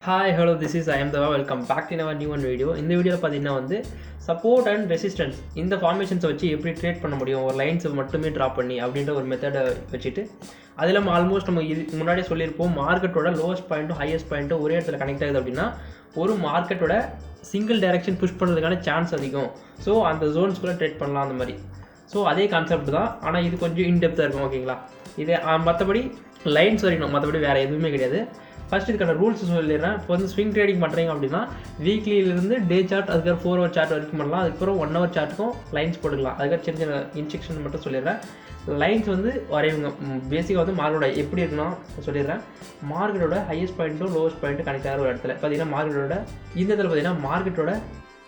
Hi hello this is I'm Devan. Welcome back to our new one video. இந்த வீடியோவில் பார்த்தீங்கன்னா support and resistance இந்த ஃபார்மேஷன்ஸை வச்சு எப்படி ட்ரேட் பண்ண முடியும், ஒரு லைன்ஸை மட்டுமே ட்ரா பண்ணி அப்படின்ற ஒரு மெத்தடை வச்சுட்டு அது இல்லாமல் ஆல்மோஸ்ட் நம்ம இது முன்னாடியே சொல்லியிருப்போம், மார்க்கெட்டோட லோவஸ்ட் பாயிண்ட்டும் ஹையஸ்ட் பாயிண்ட்டும் ஒரே இடத்துல கனெக்ட் ஆகுது அப்படின்னா ஒரு மார்க்கெட்டோட சிங்கிள் டைரக்ஷன் புஷ் பண்ணுறதுக்கான சான்ஸ் அதிகம். ஸோ அந்த ஜோன்ஸ்குள்ளே ட்ரேட் பண்ணலாம் அந்த மாதிரி. ஸோ அதே கான்செப்ட் தான், ஆனால் இது கொஞ்சம் இன்டெப்த்தாக இருக்கும். ஓகேங்களா, இதே மற்றபடி லைன்ஸ் வரைக்கும், மற்றபடி வேறு எதுவுமே கிடையாது. ஃபஸ்ட் இதுக்கான ரூல்ஸ் சொல்லிடுறேன். இப்போ ஸ்விங் ட்ரேடிங் பண்ணுறீங்க அப்படின்னா வீக்லியிலேருந்து டே சார்ட், அதுக்கப்புறம் 4 hour சார்ட் வரைக்கும் பண்ணலாம். அதுக்கப்புறம் 1 hour சார்ட்டுக்கும் லைன்ஸ் போட்டுக்கலாம். அதுக்காக சின்ன சின்ன இன்ஸ்ட்ரக்ஷன் மட்டும் சொல்லிடுறேன். லைன்ஸ் வரைவுங்க பேசிக்காக மார்க்கெட்டோட எப்படி இருக்குன்னா சொல்லிடுறேன். மார்க்கெட்டோட ஹையஸ்ட் பாயிண்ட்டும் லோவஸ்ட் பாயிண்ட்டும் கனெக்ட் ஆகிற ஒரு இடத்துல பார்த்தீங்கன்னா மார்க்கெட்டோட இந்த இடத்துல பார்த்தீங்கன்னா மார்க்கெட்டோட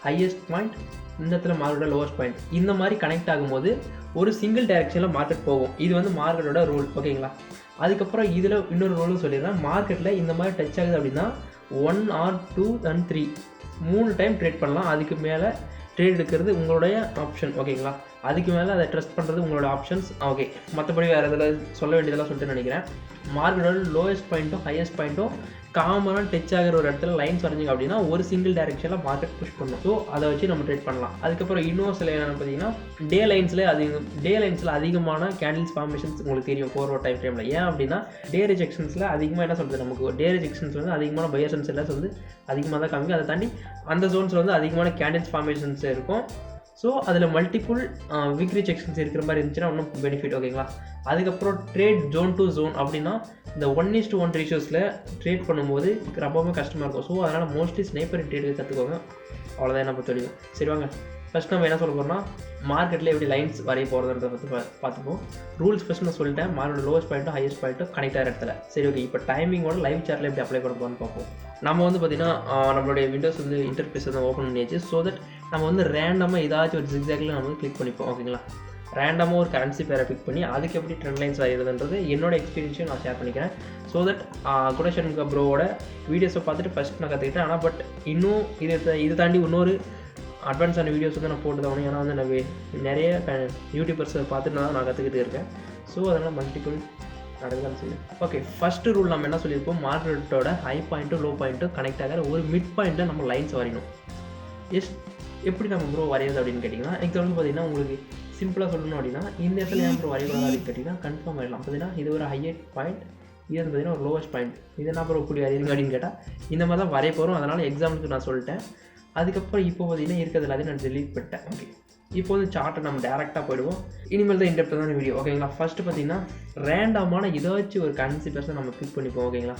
ஹையஸ்ட் பாயிண்ட், இந்த இடத்துல மார்க்கெட்டோட லோவஸ்ட் பாயிண்ட், இந்த மாதிரி கனெக்ட் ஆகும்போது ஒரு சிங்கிள் டைரக்ஷனில் மார்க்கெட் போகும். இது மார்க்கெட்டோட ரூல். ஓகேங்களா, அதுக்கப்புறம் இதில் இன்னொரு ரூலும் சொல்லிடுறேன். மார்க்கெட்டில் இந்த மாதிரி டச் ஆகுது அப்படின்னா 1 or 2 and 3 3 டைம் ட்ரேட் பண்ணலாம். அதுக்கு மேலே ட்ரேட் எடுக்கிறது உங்களுடைய ஆப்ஷன். ஓகேங்களா, அதுக்கு மேலே அதை ட்ரஸ்ட் பண்ணுறது உங்களோட ஆப்ஷன்ஸ். ஓகே, மற்றபடி வேறு இதில் சொல்ல வேண்டியதெல்லாம் சொல்லிட்டு நினைக்கிறேன். மார்க்கெட்டோட லோயஸ்ட் பாயிண்ட்டும் ஹையஸ்ட் பாயிண்ட்டும் காமனாக டச் ஆகிற ஒரு இடத்துல லைன்ஸ் வரைஞ்சிங்க அப்படின்னா ஒரு சிங்கிள் டைரக்ஷனில் மார்க்கெட் புஷ் பண்ணும். ஸோ அதை வச்சு நம்ம ட்ரேட் பண்ணலாம். அதுக்கப்புறம் இன்னும் சில என்னென்னு பார்த்தீங்கன்னா டே லைன்ஸில் அதிகமான கேண்டில்ஸ் ஃபார்மேஷன்ஸ் உங்களுக்கு தெரியும் 4 hour டைம் ஃப்ரேமில். ஏன் அப்படின்னா டே ரிஜெக்ஷன்ஸில் அதிகமாக என்ன சொல்கிறது, நமக்கு டே ரிஜெக்ஷன்ஸில் அதிகமான பையர்ஸ் அண்ட் செல்லர்ஸ் அதிகமாக தான் காமிக்கும். அதை தாண்டி அந்த ஜோன்ஸில் அதிகமான கேண்டில்ஸ் ஃபார்மேஷன்ஸ் இருக்கும். ஸோ அதில் மல்டிபிள் வீக் ரிஜெக்ஷன்ஸ் இருக்கிற மாதிரி இருந்துச்சுன்னா இன்னும் பெனிஃபிட். ஓகேங்களா, அதுக்கப்புறம் ட்ரேட் ஜோன் டு ஜோன் அப்படின்னா இந்த 1:1 ரேஷியோஸில் ட்ரேட் பண்ணும்போது ரொம்பவுமே கஷ்டமாக இருக்கும். ஸோ அதனால் மோஸ்ட்லி ஸ்னைப்பர் ட்ரேட் கற்றுக்கோங்க. அவ்வளோதான் என்ன பொறுத்த வரைக்கும். சரி வாங்க, ஃபஸ்ட் நம்ம என்ன சொல்ல போகிறோம்னா மார்க்கெட்டில் எப்படி லைன்ஸ் வரைய போகிறத பற்றி பார்த்துப்போம். ரூல்ஸ் ஃபஸ்ட் நான் சொல்லிட்டேன். மார்க்கெட் லோவஸ்ட் பாயிண்ட்டும் ஹையஸ்ட் பாயிண்ட்டும் கனெக்ட் ஆகிற இடத்துல. சரி ஓகே, இப்போ டைமிங்கோட லைவ் சார்ட்டில் எப்படி அப்ளை பண்ண போகிறோம்னு பார்ப்போம். நம்ம பார்த்திங்கன்னா நம்மளுடைய விண்டோஸ் இன்டர்ஃபேஸ் ஓப்பன் பண்ணியாச்சு. ஸோ தட் நம்ம ரேண்டமாக ஏதாச்சும் ஒரு ஜிக்ஸாக்டில் நம்ம கிளிக் பண்ணிப்போம். ஓகேங்களா, ரேண்டமாக ஒரு கரன்சி பேரை பிக் பண்ணி அதுக்கு எப்படி ட்ரெண்ட் லைன்ஸ் வரைகிறதுன்றது என்னோட எக்ஸ்பீரியன்ஸையும் நான் ஷேர் பண்ணிக்கிறேன். ஸோ தட் குணசண்முக ப்ரோவோட வீடியோஸை பார்த்துட்டு ஃபஸ்ட் நான் கற்றுக்கிட்டேன். ஆனால் பட் இன்னும் இது தாண்டி இன்னொரு அட்வான்ஸான வீடியோஸ் நான் போட்டு தான். ஏன்னா நான் நிறைய யூடியூபர்ஸை பார்த்துட்டு நான் கற்றுக்கிட்டு இருக்கேன். ஸோ அதனால் மல்டிபிள் நடந்துதான் செய்யும். ஓகே, ஃபஸ்ட்டு ரூல் நம்ம என்ன சொல்லியிருப்போம், மார்க்கெட்டோட ஹை பாயிண்ட்டும் லோ பாயிண்ட்டும் கனெக்ட் ஆகிற ஒரு மிட் பாயிண்ட்டில் நம்ம லைன்ஸ் வரையணும். எப்படி நம்ம ப்ரோ வரையாது அப்படின்னு கேட்டிங்கன்னா, எக்ஸாம்பிள் பார்த்தீங்கன்னா உங்களுக்கு சிம்பிளாக சொல்லணும் அப்படின்னா இந்த இடத்துல ஏன் ப்ரோ வரையக்கூடாது அப்படின்னு கேட்டிங்கன்னா கன்ஃபார்ம் ஆகிடலாம். பார்த்தீங்கன்னா இது ஒரு ஹையஸ்ட் பாயிண்ட், இது பார்த்தீங்கன்னா ஒரு லோவஸ்ட் பாயிண்ட். இது என்ன ப்ரோ இப்படி வரையுங்க அப்படின்னு கேட்டால் இந்த மாதிரி தான் வரைய போகிறோம். அதனால் எக்ஸாம்பிளுக்கு நான் சொல்லிட்டேன். அதுக்கப்புறம் இப்போ பார்த்தீங்கன்னா இருக்கிறது எல்லாத்தையும் நான் டெலீட் பண்ணிட்டேன். ஓகே, இப்போ சார்ட்டை நம்ம டேரெக்டாக போயிடுவோம். இனிமேல் தான் இன்டெப்த்தான வீடியோ. ஓகேங்களா, ஃபஸ்ட்டு பார்த்தீங்கன்னா ரேண்டமான ஏதாச்சும் ஒரு கரன்சி பேர்ஸை நம்ம பிக் பண்ணிப்போம். ஓகேங்களா,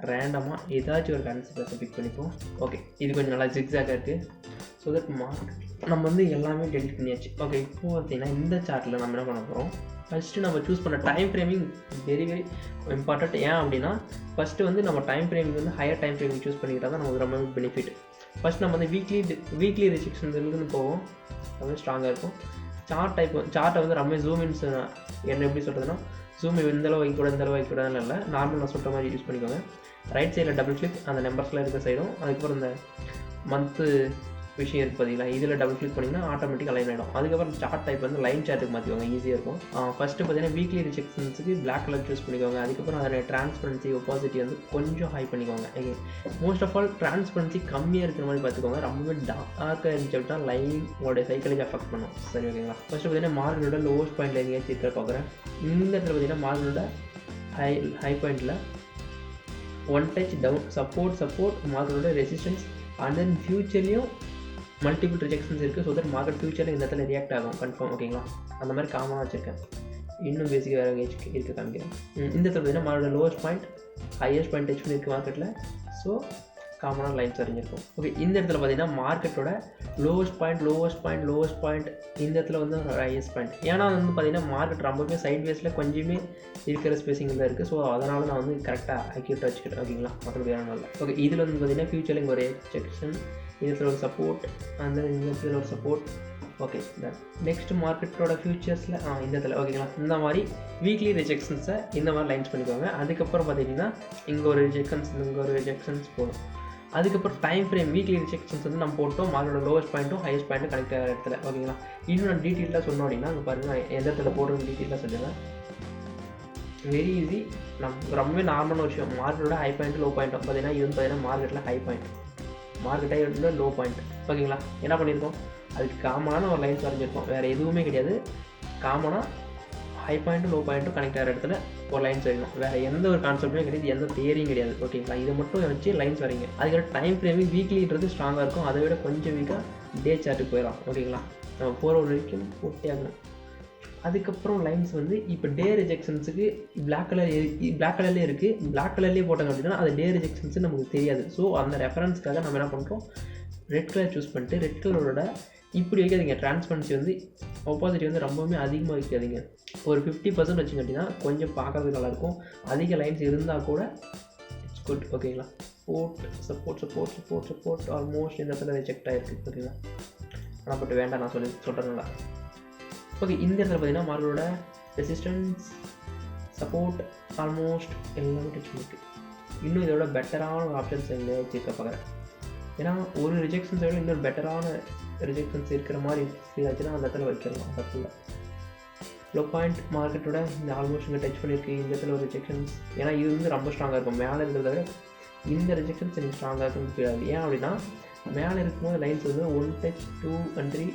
ரேண்டமாக ஏதாச்சும் ஒரு கரன்சி பேர்ஸை பிக் பண்ணிப்போம். ஓகே, இது கொஞ்சம் நல்லா ஜிக்ஸாக இருக்குது. ஸோ தட் மார்க்கெட் நம்ம எல்லாமே டெலிட் பண்ணியாச்சு. ஓகே, இப்போ பார்த்தீங்கன்னா இந்த சார்ட்டில் நம்ம என்ன பண்ண போகிறோம், ஃபஸ்ட்டு நம்ம சூஸ் பண்ண time framing very very important. ஏன் அப்படின்னா ஃபஸ்ட்டு நம்ம time framing higher time framing choose பண்ணிக்கிட்டால் தான் நமக்கு ரொம்ப பெனிஃபிட். ஃபஸ்ட் நம்ம வீக்லி ரெஸ்ட்ரிக்ஷன்ஸ்லேருந்து போவோம், ரொம்ப ஸ்ட்ராங்காக இருக்கும். சார்ட்டை ரொம்ப ஜூமின்ஸ் என்ன எப்படி சொல்கிறதுனா ஜூம் இந்தளவு வைக்கூடாது இந்தளவு வைக்கூடாதுன்னு இல்லை, நார்மல் நான் சொல்கிற மாதிரி யூஸ் பண்ணிக்கோங்க. ரைட் சைடில் டபுள் கிளிக் அந்த நம்பர்ஸ்லாம் இருக்க சைடும், அதுக்கப்புறம் இந்த மந்த்து விஷயம் இருக்குது பார்த்தீங்களா, இதில் டபுள் கிளிக் பண்ணிங்கன்னா ஆட்டோமேட்டிக்காக லைன் ஆகிடும். அதுக்கப்புறம் சார்ட் டைப் லைன் சார்ட்டுக்கு மாற்றிக்கோங்க, ஈஸியாக இருக்கும். ஃபஸ்ட்டு பார்த்தீங்கன்னா வீக்லி ரிஜெக்ஷன்ஸுக்கு பிளாக் கலர் சூஸ் பண்ணிக்கோங்க. அதுக்கப்புறம் அதில் டிரான்ஸ்பரன்சி ஒப்பாசிட்டி கொஞ்சம் ஹை பண்ணிக்கோங்க. மோஸ்ட் ஆஃப் ஆல் டிரான்ஸ்பரன்சி கம்மியாக இருக்கிற மாதிரி பார்த்துக்கோங்க. ரொம்பவே டார்க்காக இருந்துச்சு அப்படின்னா லைன் உங்களுடைய சைக்கிளுக்கு அஃபெக்ட் பண்ணும். சரி ஓகேங்களா, ஃபஸ்ட்டு பார்த்தீங்கன்னா மார்க்கெட்டோட லோவஸ்ட் பாயிண்ட் எங்கேயாச்சும் இருக்கிற பார்க்குறேன். இந்த இடத்துல பார்த்தீங்கன்னா மார்க்கெட்டோட ஹை பாயிண்ட்டில் 1 touch டவுன் சப்போர்ட் மார்க்கெட்டோட ரெசிஸ்டன்ஸ் அண்ட் தென் ஃபியூச்சர்லேயும் மல்டிபிள் ரிஜெக்ஷன்ஸ் இருக்குது. ஸோ தட் மார்க்கெட் ஃபியூச்சரில் இந்த இடத்துல ரியாக்ட் ஆகும் கன்ஃபார்ம். ஓகேங்களா, அந்த மாதிரி காமனாக வச்சுருக்கேன். இன்னும் பேசிக்காக வேறு எங்கேயாச்சும் இருக்க காமிக்கிறேன். இந்த இடத்துல பார்த்தீங்கன்னா மார்க்கெட்டோட lowest point highest point touch பண்ணியிருக்கு மார்க்கெட்டில். ஸோ காமனாக லைன்ஸ் வரைஞ்சிருக்கும். ஓகே, இந்த இடத்துல பார்த்தீங்கன்னா மார்க்கெட்டோட லோவஸ்ட் பாயிண்ட் இந்த இடத்துல ஒரு ஹையஸ்ட் பாயிண்ட். ஏன்னா பார்த்தீங்கன்னா மார்க்கெட் ரொம்பவே சைட் வேஸில் கொஞ்சமே இருக்கிற ஸ்பேசிங் தான் இருக்குது. ஸோ அதனால் நான் கரெக்டாக அக்யூரேட்டாக வச்சுக்கிட்டேன். ஓகேங்களா, மற்றபடி வேறு நல்லா. ஓகே, இதில் பார்த்தீங்கன்னா ஃபியூச்சரில் இங்கே ஒரு செக்ஷன், இதில் ஒரு சப்போர்ட், அந்த இந்த இடத்துல ஒரு சப்போர்ட். ஓகே, நெக்ஸ்ட் மார்க்கெட்டோட ஃபியூச்சர்ஸில் இந்த இடத்துல. ஓகேங்களா, இந்த மாதிரி வீக்லி ரிஜெக்ஷன்ஸை இந்த மாதிரி லைன்ஸ் பண்ணிக்கோங்க. அதுக்கப்புறம் பார்த்தீங்கன்னா இங்கே ஒரு ரிஜெக்ஷன்ஸ் போடும். அதுக்கப்புறம் டைம் ஃப்ரேம் வீக்லி ரிஜெக்ஷன்ஸ் நம்ம போட்டோம். மார்க்கெட்டோட லோவஸ்ட் பாயிண்ட்டும் ஹையஸ்ட் பாயிண்ட்டும் கனெக்ட் ஆகிற இடத்துல. ஓகேங்களா, இன்னும் நான் டீட்டெயிலாக சொன்னோம் அப்படின்னா அங்கே பாருங்கள் எந்த இடத்துல போடுறது டீட்டெயிலாக சொல்லுங்கள். Very easy. நம்ம ரொம்பவே நார்மலான விஷயம். மார்க்கெட்டோட ஹை பாயிண்ட் லோ பாயிண்ட் பார்த்தீங்கன்னா இது வந்து பார்த்தீங்கன்னா மார்க்கெட்டில் ஹை பாயிண்ட், மார்க்கெட்டை வந்து லோ பாயிண்ட். ஓகேங்களா? என்ன பண்ணியிருக்கோம், அதுக்கு காமனான ஒரு லைன்ஸ் வரைஞ்சிருக்கோம், வேறு எதுவுமே கிடையாது. காமனாக ஹை பாயிண்ட்டும் லோ பாயிண்ட்டும் கனெக்ட் ஆகிற இடத்துல ஒரு லைன்ஸ் வரைக்கும், வேறு எந்த ஒரு கான்செப்ட்டுமே கிடையாது, எந்த தியரியும் கிடையாது. ஓகேங்களா? இதை மட்டும் வச்சு லைன்ஸ் வரைங்க. அதுக்கப்புறம் டைம் ஃப்ரேமிங் வீக்லின்றது ஸ்ட்ராங்காக இருக்கும், அதை விட கொஞ்சம் வீக்காக டே சார்ட்டுக்கு போயிடும். ஓகேங்களா? நம்ம போகிற வரைக்கும் போட்டே ஆகணும். அதுக்கப்புறம் லைன்ஸ் வந்து இப்போ டே ரிஜெக்ஷன்ஸுக்கு பிளாக் கலர்லேயே இருக்குது. பிளாக் கலர்லேயே போட்டாங்க அப்படின்னா அது டே ரிஜெக்ஷன்ஸ் நமக்கு தெரியாது. ஸோ அந்த ரெஃபரன்ஸ்க்காக நம்ம என்ன பண்ணுறோம், ரெட் கலர் சூஸ் பண்ணிட்டு ரெட் கலரோட இப்படி வைக்காதீங்க. டிரான்ஸ்பரன்சி வந்து ஆப்போசிட்டி வந்து ரொம்பவுமே அதிகமாக வைக்காதீங்க. ஒரு 50% வச்சுங்க அப்படின்னா கொஞ்சம் பார்க்குறதுக்கு நல்லாயிருக்கும். அதிக லைன்ஸ் இருந்தால் கூட இட்ஸ் குட். ஓகேங்களா? சப்போர்ட் ஆல்மோஸ்ட் இந்த இடத்துல ரிஜெக்ட் ஆகிருக்கு. ஓகேங்களா? ஆனால் பட் வேண்டாம், நான் சொல்கிறேன்னா ஓகே. இந்த இடத்துல பார்த்தீங்கன்னா மார்க்கெட்டோட ரெசிஸ்டன்ஸ் சப்போர்ட் ஆல்மோஸ்ட் எல்லாமே டச் பண்ணிருக்கு. இன்னும் இதோட பெட்டரான ஒரு ஆப்ஷன்ஸ் எங்கே வச்சுருக்க பார்க்குறேன். ஏன்னா ஒரு ரிஜெக்ஷன்ஸை விட இன்னொரு பெட்டரான ரிஜெக்ஷன்ஸ் இருக்கிற மாதிரி ஃபீல் ஆச்சுன்னா அந்த இடத்துல வைக்கலாம். தப்பு லோ பாயிண்ட் மார்க்கெட்டோட இந்த ஆல்மோஸ்ட் இங்கே டச் பண்ணியிருக்கு. இந்த இடத்துல ஒரு ரிஜெக்ஷன்ஸ், ஏன்னா இது வந்து ரொம்ப ஸ்ட்ராங்காக இருக்கும். மேலே இருக்கிறத விட இந்த ரிஜெக்ஷன்ஸ் எனக்கு ஸ்ட்ராங்காக இருக்குன்னு ஃபீல் ஆகுது. ஏன் அப்படின்னா மேலே இருக்கும்போது லைன்ஸ் வந்து 1 டச் 2 and 3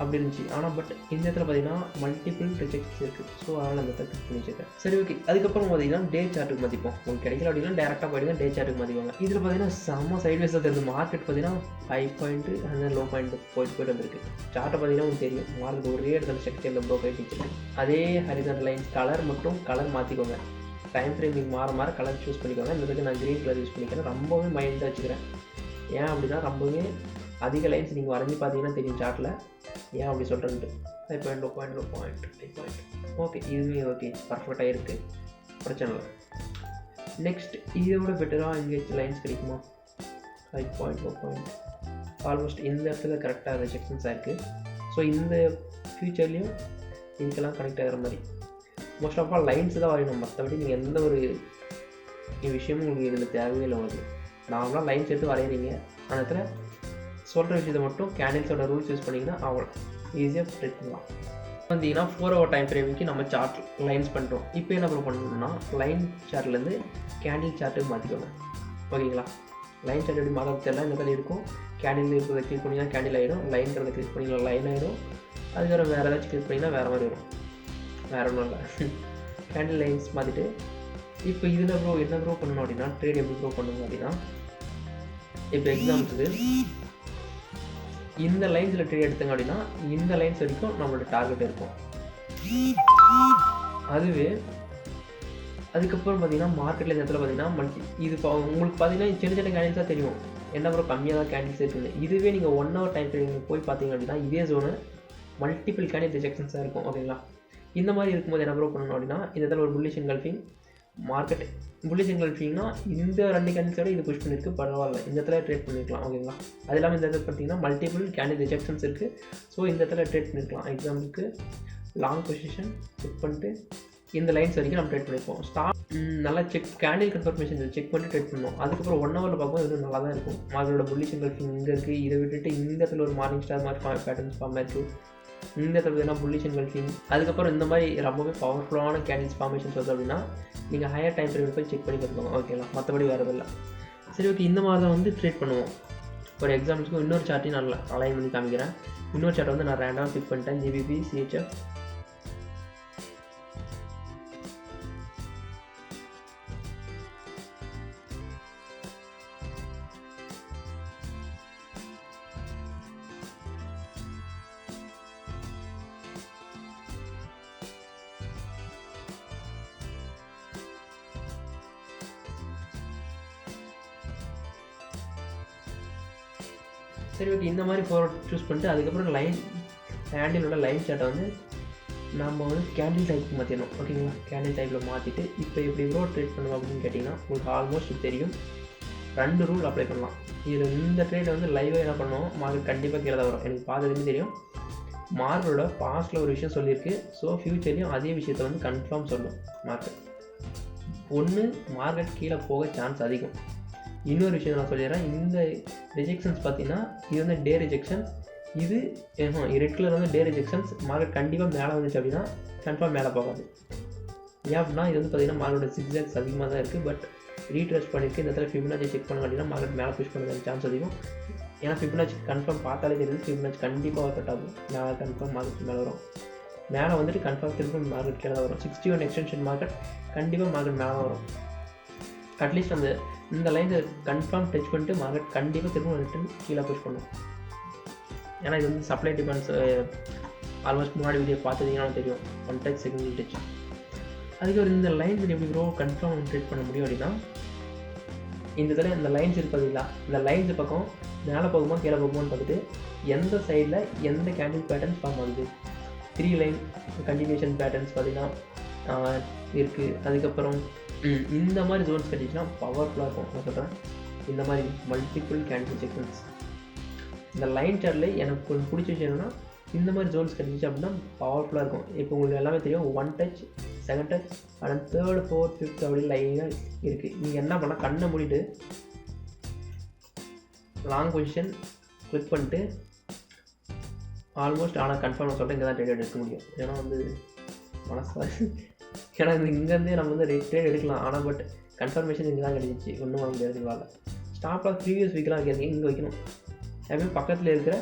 அப்படி இருந்துச்சு. ஆனால் பட் இந்த இடத்துல பார்த்தீங்கன்னா மல்டிபிள் ரிஜெக்ட்ஸ் இருக்குது. ஸோ அதனால் அந்த இடத்துல கிளிக் பண்ணி வச்சுருக்கேன். சரி, ஓகே. அதுக்கப்புறம் பார்த்தீங்கன்னா டே சார்ட்டுக்கு மாற்றிப்போம். உங்களுக்கு கிடைக்கல அப்படின்னா டேரெக்டாக போயிடுங்க, டே சார்ட்டுக்கு மாற்றிக்குவாங்க. இதில் பார்த்தீங்கன்னா செம்ம சைட்வேஸாக தெரியுது. மார்க்கெட் பார்த்தீங்கன்னா ஹை பாயிண்ட்டு அந்த லோ பாயிண்ட் போயிட்டு வந்திருக்கு. சார்ட்டை பார்த்தீங்கன்னா உங்களுக்கு தெரியும், மார்க்கெட் ஒரே இடத்துல ஸ்ட்ரக்சரில் ப்ரோ போயிட்டு வச்சுருக்கு. அதே ஹரிசாண்டல் லைன்ஸ் கலர் மட்டும் கலர் மாற்றிக்கோங்க. டைம் ஃப்ரேமிங் மாற கலர் சூஸ் பண்ணிக்கோங்க. இந்த இதுக்கு நான் க்ரீன் கலர் யூஸ் பண்ணிக்கிறேன். ரொம்பவே மைண்டாக வச்சுக்கிறேன். ஏன் அப்படின்னா ரொம்பவே அதிக லைன்ஸ் நீங்கள் வரைஞ்சி பார்த்தீங்கன்னா தெரியும் சார்ட்டில். ஏன் அப்படி சொல்கிறேன்ட்டு high point low point high point. Okay, இதுவுமே ஓகே, பர்ஃபெக்டாக இருக்குது, பிரச்சனை இல்லை. நெக்ஸ்ட் இதோட பெட்டராக எங்கேயாச்சும் லைன்ஸ் கிடைக்குமா? High point low point almost இந்த இடத்துல கரெக்டாக ரிஜெக்ஷன்ஸாக இருக்குது. ஸோ இந்த ஃப்யூச்சர்லேயும் இதுக்கெல்லாம் கனெக்ட் ஆகிற மாதிரி மோஸ்ட் ஆஃப் ஆல் லைன்ஸ் தான் வரையணும். மற்றபடி நீங்கள் எந்த ஒரு விஷயமும் உங்களுக்கு இதில் தேவையே இல்லை. உங்களுக்கு நார்மலாக லைன்ஸ் எடுத்து வரைகிறீங்க, அந்த இடத்துல சொல்கிற விஷயத்தை மட்டும் கேண்டில்ஸோட ரூல்ஸ் யூஸ் பண்ணிங்கன்னா அவ்வளோ ஈஸியாக ட்ரேட் பண்ணலாம். வந்தீங்கன்னா 4 hour டைம் ஃப்ரேமிங்க்கு நம்ம சார்ட் லைன்ஸ் பண்ணுறோம். இப்போ என்ன பண்ணணும்னா லைன் சார்ட்லேருந்து கேண்டில் சார்ட்டுக்கு மாற்றிக்கோங்க. ஓகேங்களா? லைன் சார்ட் எப்படி மாற்ற தெரியல, இந்த மாதிரி இருக்கும். கேண்டில் இருக்கிறத கிளிக் பண்ணிங்கன்னா கேண்டில் ஆகிடும், லைன்கிறத கிளிக் பண்ணிங்கன்னா லைன் ஆகிடும். அதுக்கப்புறம் வேறு ஏதாச்சும் கிளிக் பண்ணிங்கன்னா வேறு மாதிரி வரும். வேறு ஒன்றும் இல்லை, கேண்டில் லைன்ஸ் மாற்றிட்டு இப்போ இதில் என்ன ப்ரோ பண்ணணும் அப்படின்னா ட்ரேட் எப்படி ப்ரோ பண்ணணும் அப்படின்னா இப்போ எக்ஸாம்பிளுக்கு இந்த லைன்ஸில் ட்ரேட் எடுத்துங்க அப்படின்னா இந்த லைன்ஸ் வரைக்கும் நம்மளோட டார்கெட் இருக்கும். அதுவே அதுக்கப்புறம் பார்த்தீங்கன்னா மார்க்கெட்டில் இந்த இடத்துல பார்த்தீங்கன்னா இது உங்களுக்கு பார்த்தீங்கன்னா சின்ன சின்ன கேண்டில்ஸாக தெரியும், என்ன ப்ரோ கம்மியாக தான் கேண்டில்ஸ் இருக்குது. இதுவே நீங்கள் 1 hour டைம் ஃப்ரேமில் போய் பார்த்தீங்க அப்படின்னா இதே ஜோனு மல்டிபிள் கேண்டில் ரிஜெக்ஷன்ஸாக இருக்கும். ஓகேங்களா? இந்த மாதிரி இருக்கும்போது என்ன ப்ரோ பண்ணணும் அப்படின்னா இந்த இடத்துல ஒரு புல்லிஷ் என்கல்ஃபிங் மார்க்கெட் புல்லிஷ் என்கல்ஃபிங்னா இந்த 2 கேண்டில்ஸோட இது புஷ் பண்ணியிருக்கு, பரவாயில்ல, இந்த இடத்துல ட்ரேட் பண்ணிக்கலாம். ஓகேங்களா? அது இல்லாமல் இந்த இடத்துல பார்த்தீங்கன்னா மல்டிபிள் கேண்டில் ரிஜெக்ஷன்ஸ் இருக்குது. ஸோ இந்த இடத்துல ட்ரேட் பண்ணிக்கலாம். எக்ஸாம்பிளுக்கு லாங் பொசிஷன் செக் பண்ணிட்டு இந்த லைன்ஸ் வரைக்கும் நம்ம ட்ரேட் பண்ணிப்போம். நல்லா கேண்டில் கன்ஃபர்மேஷன் செக் பண்ணிட்டு ட்ரேட் பண்ணுவோம். அதுக்கப்புறம் 1 hourல பார்க்கும்போது இது நல்லா தான் இருக்கும். மார்க்கெட்டோட புல்லிஷ் என்கல்ஃபிங் இங்கே இருக்குது. இதை விட்டுட்டு இந்த இடத்துல ஒரு மார்னிங் ஸ்டார் மாதிரி பேட்டர்ன்ஸ் ஃபார்ம் இருக்குது. இந்த இடத்துல பார்த்தீங்கன்னா புல்லிஷ் என்கல்ஃபிங். அதுக்கப்புறம் இந்த மாதிரி ரொம்பவே பவர்ஃபுல்லான கேண்டில்ஸ் ஃபார்மேஷன்ஸ் வருது அப்படின்னா நீங்கள் ஹையர் டைம் ஃப்ரேம் போய் செக் பண்ணி பார்த்துக்கோங்க. ஓகேங்களா? மற்றபடி வேறு இல்லை. சரி, ஓகே. இந்த மாதிரி தான் வந்து ட்ரேட் பண்ணுவோம். ஒரு எக்ஸாம்பிளுக்கு இன்னொரு சார்ட்டையும் நான் அலைன் பண்ணி காமிக்கிறேன். இன்னொரு சார்ட்டை வந்து நான் ரேண்டாக பிக் பண்ணிட்டேன். GBP CHF. சரி, ஓகே. இந்த மாதிரி ஃபார்வர்ட் சூஸ் பண்ணிட்டு அதுக்கப்புறம் லைன் கேண்டிலோட லைன் சார்ட்டை வந்து நம்ம வந்து கேண்டில் டைப்புக்கு மாற்றிடணும். ஓகேங்களா? கேண்டில் டைப்பில் மாற்றிட்டு இப்போ எப்படி ப்ரோ ட்ரேட் பண்ணுவோம் அப்படின்னு கேட்டிங்கன்னா உங்களுக்கு ஆல்மோஸ்ட் தெரியும். 2 ரூல் அப்ளை பண்ணலாம். இதில் இந்த ட்ரேடை வந்து லைவாக என்ன பண்ணுவோம், மார்க்கெட் கண்டிப்பாக கீழே தான் வரும். எனக்கு பார்த்ததுமே தெரியும். மார்க்கெட்டோட பாஸ்ட்டில் ஒரு விஷயம் சொல்லியிருக்கு. ஸோ ஃப்யூச்சர்லேயும் அதே விஷயத்தை வந்து கன்ஃபார்ம் சொல்லும் மார்க்கெட். ஒன்று மார்க்கெட் கீழே போக சான்ஸ் அதிகம். இன்னொரு விஷயம் நான் சொல்லிடுறேன். இந்த ரிஜெக்ஷன்ஸ் பார்த்தீங்கன்னா இது வந்து டே ரிஜெக்ஷன்ஸ். இது ரெட் கலர் வந்து டே ரிஜெக்ஷன்ஸ். மார்க்கெட் கண்டிப்பாக மேலே வந்துச்சு அப்படின்னா கன்ஃபார்ம் மேலே போகாது. ஏன் அப்படின்னா இது வந்து பார்த்தீங்கன்னா மார்க்கெட்டோட சிக்ஸாக்ஸ் அதிகமாக தான் இருக்குது. பட் ரீட்ரெஸ்ட் பண்ணியிருக்கு. இந்த இடத்துல ஃபிபனாச்சி செக் பண்ண அப்படின்னா மார்க்கெட் மேலே புஷ் பண்ணுறதுக்கு சான்ஸ் அதிகம். ஏன்னா ஃபிபனாச்சி கன்ஃபார்ம் பார்த்தாலே தெரியுது, ஃபிபனாச்சி கண்டிப்பாக ஒர்க் அவுட் ஆகும். மேலே கன்ஃபார்ம் மார்க்கெட் மேலே வரும். மேலே வந்துட்டு கன்ஃபார்ம் திரும்ப மார்க்கெட் கீழே தான் வரும். 61 எக்ஸ்டென்ஷன் மார்க்கெட் கண்டிப்பாக மார்க்கெட் மேலே தான் வரும். அட்லீஸ்ட் இந்த லைன் கன்ஃபார்ம் டச் பண்ணிட்டு மார்க்கெட் கண்டிப்பாக திரும்ப ரிட்டன் கீழே புஷ் பண்ணும். ஏன்னா இது வந்து சப்ளை டிமாண்ட்ஸ் ஆல்மோஸ்ட் முன்னாடி வீடியோ பார்த்துட்டீங்கன்னா தெரியும். One touch second touch. அதுக்கப்புறம் இந்த லைன்ஸ் எப்படி ப்ரோ கன்ஃபார்ம் ட்ரேட் பண்ண முடியும் அப்படின்னா, இந்த இதில் இந்த லைன்ஸ் இருப்பதில்லை, இந்த லைன்ஸ் பக்கம் மேலே போகுமா கீழே போகுமான்னு பார்த்துட்டு எந்த சைடில் எந்த கேண்டில் பேட்டர்ன்ஸ் ஃபார்ம் ஆகுது. 3 லைன் கண்டினியூஷன் பேட்டர்ன்ஸ் பார்த்திங்கன்னா இருக்குது. அதுக்கப்புறம் இந்த மாதிரி ஜோன்ஸ் கட்டிச்சுன்னா பவர்ஃபுல்லாக இருக்கும். நான் சொல்கிறேன், இந்த மாதிரி மல்டிபிள் கேண்டில் செக்மெண்ட்ஸ் இந்த லைன் சார்ட்டில் எனக்கு கொஞ்சம் பிடிச்ச விஷயம் என்னென்னா, இந்த மாதிரி ஜோன்ஸ் கட்டிச்சு அப்படின்னா பவர்ஃபுல்லாக இருக்கும். இப்போ உங்களுக்கு எல்லாமே தெரியும், 1 touch, 2nd touch, and 3rd, 4th, 5th அப்படி லைனாக இருக்குது. நீங்கள் என்ன பண்ணால் கண்ணை மூடிட்டு லாங் பொசிஷன் கிளிக் பண்ணிட்டு ஆல்மோஸ்ட் ஆனால் கன்ஃபார்மாக சொல்லிட்டு இங்கே தான் ட்ரேட் எடுக்க முடியும். ஏன்னா வந்து மனசு ஏன்னா இங்கேருந்தே நம்ம வந்து ட்ரேட் எடுக்கலாம். ஆனால் பட் கன்ஃபர்மேஷன் இங்கே தான் கிடைச்சிச்சு, ஒன்றும் வாங்க முடியாதுங்களால. ஸ்டாப் லாஸ் ப்ரீவியஸ் வீக்கெலாம் வைக்கிறீங்க, இங்கே வைக்கணும். எப்பவுமே பக்கத்தில் இருக்கிற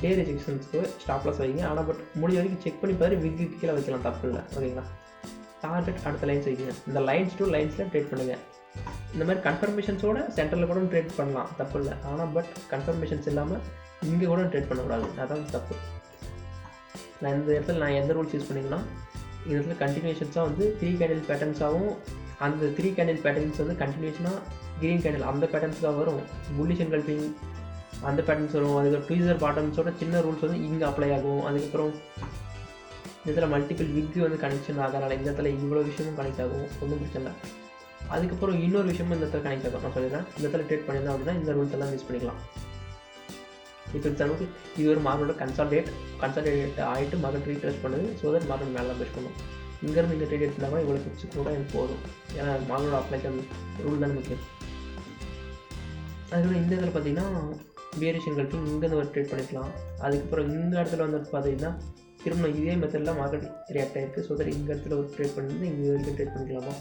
டே ரெஜெக்ஷன்ஸ்க்கு ஸ்டாப் லாஸ் வைங்க. ஆனால் பட் முடிஞ்ச வரைக்கும் செக் பண்ணி பாரு, விக்கு கீழே வைக்கலாம், தப்பு இல்லை. ஓகேங்களா? டார்கெட் அடுத்த லைன்ஸ் வைக்கங்க. இந்த லைன்ஸ் டு லைன்ஸில் ட்ரேட் பண்ணுங்கள். இந்த மாதிரி கன்ஃபர்மேஷன்ஸோட சென்டரில் கூட ட்ரேட் பண்ணலாம், தப்பு இல்லை. ஆனால் பட் கன்ஃபர்மேஷன்ஸ் இல்லாமல் இங்கே கூட ட்ரேட் பண்ணக்கூடாது, அதான் தப்பு. நான் இந்த இடத்துல எந்த ரூல்ஸ் யூஸ் பண்ணிங்கன்னா, இந்த இடத்துல கண்டினியூஷன்ஸாக வந்து 3 கேண்டில் பேட்டர்ன்ஸாகவும், அந்த 3 கேண்டில் பேட்டர்ன்ஸ் வந்து கண்டினியூஷனாக க்ரீன் கேண்டில் அந்த பேட்டர்ன்ஸாக வரும். புல்லிஷ் என்கல்பிங் அந்த பேட்டர்ன்ஸ் வரும். அதுக்கு ட்வீசர் பாட்டம்ஸோட சின்ன ரூல்ஸ் வந்து இங்கே அப்ளை ஆகும். அதுக்கப்புறம் இந்த இடத்துல மல்டிபிள் விக்கு வந்து கனெக்ஷன் ஆகிறனால இந்த இடத்துல இவ்வளோ விஷயமும் கனெக்ட் ஆகும், ஒன்றும் பிரச்சனை இல்லை. அதுக்கப்புறம் இன்னொரு விஷயமும் இந்த இடத்துல கனெக்ட் ஆகும். நான் சொல்லிடுறேன், இந்த இடத்துல ட்ரேட் பண்ணியிருந்தேன் அப்படின்னா இந்த ரூல்ஸ் எல்லாம் யூஸ் பண்ணிக்கலாம். இப்போ எக்ஸாம்பிளுக்கு இது ஒரு மார்க்கெட்டோட கன்சால்டேட் ஆகிட்டு மார்க்கெட் ரீட்ரெஸ்ட் பண்ணுது. ஸோ தட் மார்க்கெட் மேலே பேஸ் பண்ணும். இங்கேருந்து இங்கே ட்ரேட் எடுத்தால் கூட இவ்வளோ பிக்ஸ் கூட எனக்கு போதும். ஏன்னா மார்க்கெட்டோட அப்ளைக்கு அந்த ரூல் தான் முக்கியம். அதுக்கப்புறம் இந்த இதில் பார்த்தீங்கன்னா வேரியேஷன் கல்ஃபிங் இங்கேருந்து ஒரு ட்ரேட் பண்ணிக்கலாம். அதுக்கப்புறம் இந்த இடத்துல வந்து பார்த்தீங்கன்னா திரும்ப இதே மெத்தடில் மார்க்கெட் ரியாக்ட் ஆகிருக்கு. ஸோ தட் இந்த இடத்துல ஒரு ட்ரேட் பண்ணிருந்து இங்கே வரைக்கும் ட்ரேட் பண்ணிக்கலாமா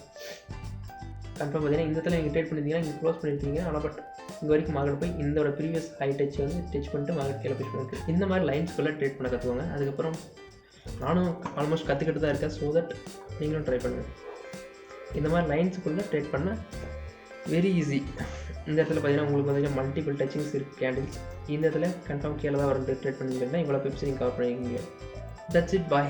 கன்ஃபார்ம் பார்த்தீங்கன்னா இந்த இடத்துல நீங்கள் ட்ரேட் பண்ணியிருந்தீங்கன்னா இங்கே க்ளோஸ் பண்ணியிருக்கீங்க. ஆனால் பட் இங்கே வரைக்கும் மார்க்கெட் போய் இதோட ப்ரீவியஸ் ஹை டச் வந்து டச் பண்ணிட்டு மார்க்கெட் கீழே புஷ் பண்ணிருக்கு. இந்த மாதிரி லைன்ஸ்குள்ளே ட்ரேட் பண்ண கற்றுவாங்க. அதுக்கப்புறம் நானும் ஆல்மோஸ்ட் கற்றுக்கிட்டு தான் இருக்கேன். ஸோ தட் நீங்களும் ட்ரை பண்ணுங்கள். இந்த மாதிரி லைன்ஸுக்குள்ளே ட்ரேட் பண்ண வெரி ஈஸி. இந்த இடத்துல பார்த்தீங்கன்னா உங்களுக்கு பார்த்தீங்கன்னா மல்டிபிள் டச்சிங்ஸ் இருக்குது கேண்டில்ஸ். இந்த இடத்துல கன்ஃபார்ம் கீழே தான் வரும் ட்ரேட் பண்ணிங்கன்னா இவ்வளோ பிப்ஸ் நீங்கள் கவர் பண்ணிக்கிங்க. That's it, bye.